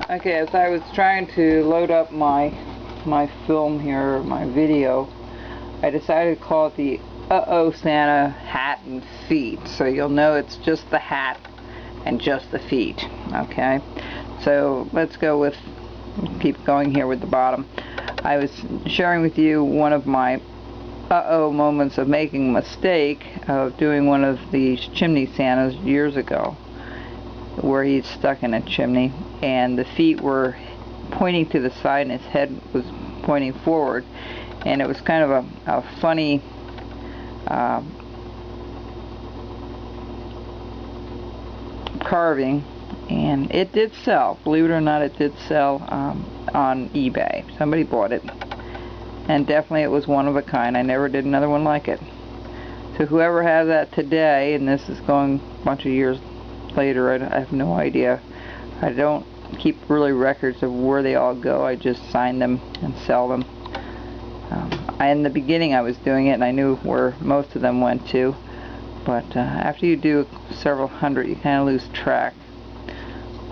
Okay, as I was trying to load up my film here, my video, I decided to call it the Uh-Oh Santa hat and feet. So you'll know it's just the hat and just the feet. Okay, so let's go with, keep going here with the bottom. I was sharing with you one of my uh-oh moments of making a mistake of doing one of these chimney Santas years ago, where he's stuck in a chimney and the feet were pointing to the side and his head was pointing forward, and it was kind of a funny carving, and it did sell. Believe it or not, it did sell on eBay. Somebody bought it, and definitely it was one of a kind. I never did another one like it. So whoever has that today, and this is going a bunch of years later, I have no idea. I don't keep really records of where they all go. I just sign them and sell them. In the beginning I was doing it and I knew where most of them went to, but after you do several hundred, you kind of lose track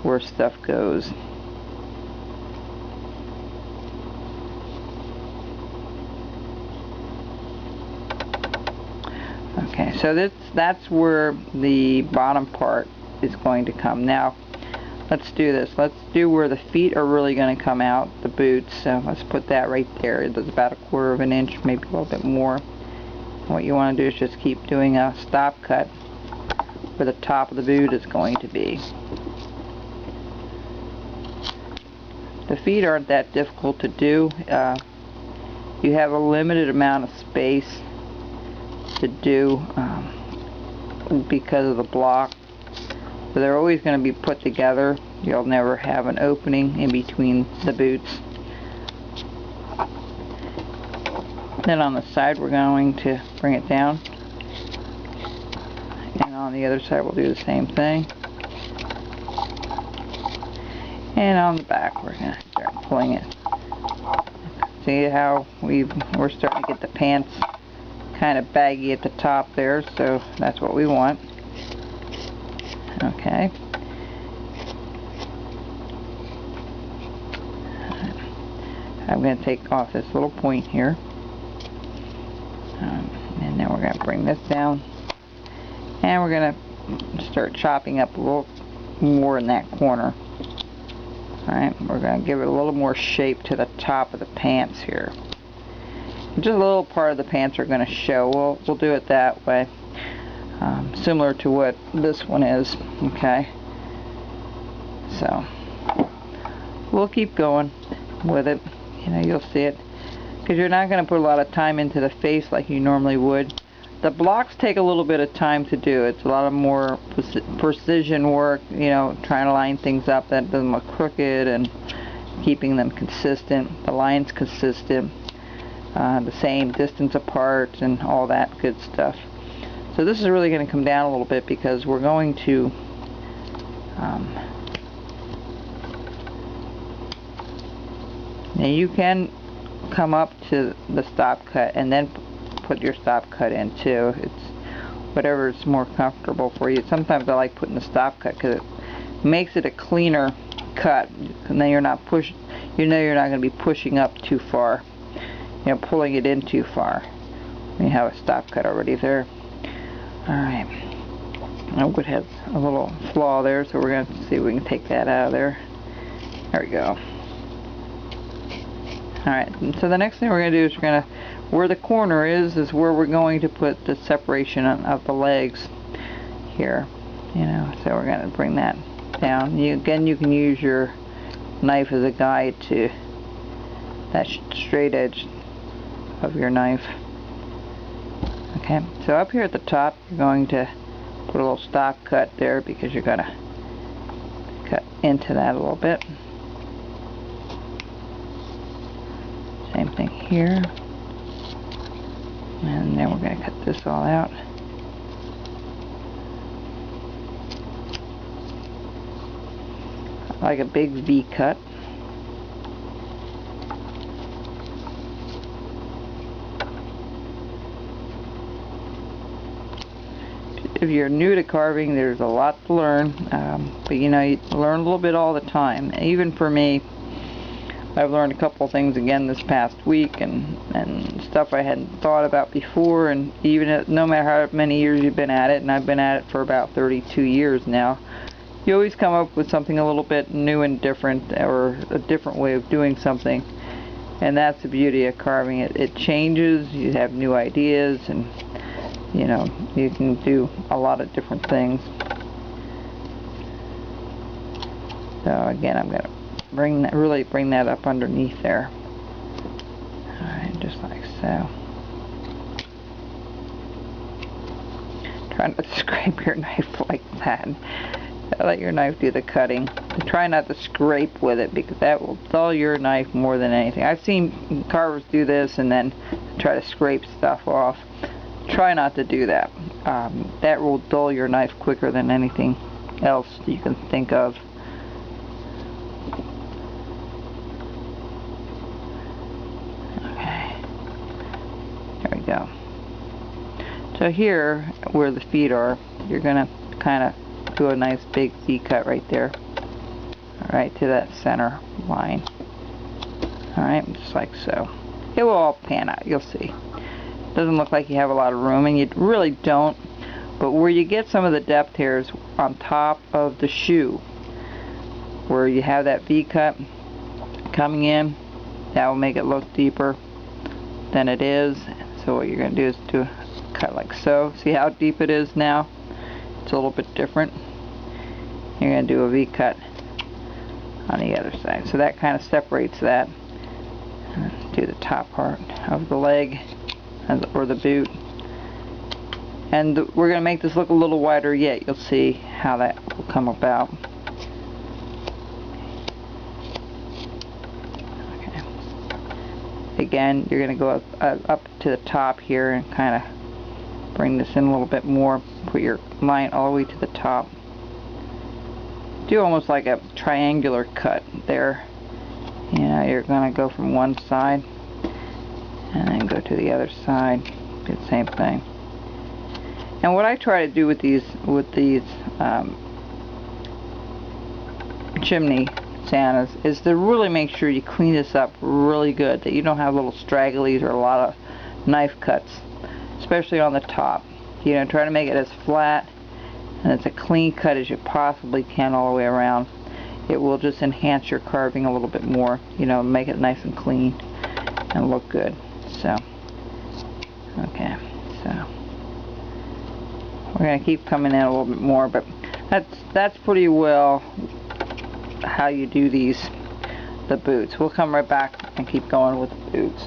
where stuff goes. Okay, so that's where the bottom part is going to come. Now let's do this. Let's do where the feet are really going to come out, the boots. So let's put that right there. There's about 1/4 of an inch, maybe a little bit more. What you want to do is just keep doing a stop cut where the top of the boot is going to be. The feet aren't that difficult to do. You have a limited amount of space to do because of the block. So they're always going to be put together. You'll never have an opening in between the boots. Then on the side we're going to bring it down. And on the other side we'll do the same thing. And on the back we're going to start pulling it. See how we're starting to get the pants kind of baggy at the top there, so that's what we want. Okay. I'm going to take off this little point here. And then we're going to bring this down. And we're going to start chopping up a little more in that corner. Alright, we're going to give it a little more shape to the top of the pants here. Just a little part of the pants are going to show. We'll do it that way. Similar to what this one is. Okay, so we'll keep going with it. You know, you'll see it, because you're not going to put a lot of time into the face like you normally would. The blocks take a little bit of time to do. It's a lot of more precision work, you know, trying to line things up that doesn't look crooked and keeping them consistent, the lines consistent, the same distance apart and all that good stuff. So this is really going to come down a little bit because we're going to now you can come up to the stop cut and then put your stop cut in too. It's whatever is more comfortable for you. Sometimes I like putting the stop cut because it makes it a cleaner cut, and then you're not you're not going to be pushing up too far, you know, pulling it in too far. We have a stop cut already there. Alright, I would have a little flaw there, so we're going to see if we can take that out of there. There we go. Alright, so the next thing we're going to do is we're going to, where the corner is where we're going to put the separation of the legs here. You know, so we're going to bring that down. Again, you can use your knife as a guide to that straight edge of your knife. Okay, so up here at the top, you're going to put a little stop cut there because you're going to cut into that a little bit. Same thing here. And then we're going to cut this all out. Like a big V cut. if you're new to carving, there's a lot to learn, but you know, you learn a little bit all the time. Even for me, I've learned a couple things again this past week, and stuff I hadn't thought about before. And even no matter how many years you've been at it, and I've been at it for about 32 years now, you always come up with something a little bit new and different, or a different way of doing something. And that's the beauty of carving. It changes, you have new ideas, and you know, you can do a lot of different things. So again, I'm going to really bring that up underneath there. Alright, just like so. Try not to scrape your knife like that. Let your knife do the cutting. Try not to scrape with it, because that will dull your knife more than anything. I've seen carvers do this and then try to scrape stuff off. Try not to do that. That will dull your knife quicker than anything else you can think of. Okay, there we go. So here, where the feet are, you're going to kind of do a nice big V cut right there, right to that center line. Alright, just like so. It will all pan out, you'll see. Doesn't look like you have a lot of room, and you really don't, but where you get some of the depth here is on top of the shoe, where you have that V cut coming in. That will make it look deeper than it is. So what you're going to do is do a cut like so. See how deep it is now? It's a little bit different. You're going to do a V cut on the other side, so that kind of separates that. And do the top part of the leg, or the boot. And we're going to make this look a little wider yet. You'll see how that will come about. Okay. Again, you're going to go up to the top here and kind of bring this in a little bit more. Put your line all the way to the top. Do almost like a triangular cut there. You know, you're going to go from one side and then go to the other side. Do the same thing. And what I try to do with these chimney Santas is to really make sure you clean this up really good, that you don't have little stragglies or a lot of knife cuts, especially on the top. You know, try to make it as flat and as a clean cut as you possibly can all the way around. It will just enhance your carving a little bit more, you know, make it nice and clean and look good. So, okay, so we're going to keep coming in a little bit more, but that's pretty well how you do the boots. We'll come right back and keep going with the boots.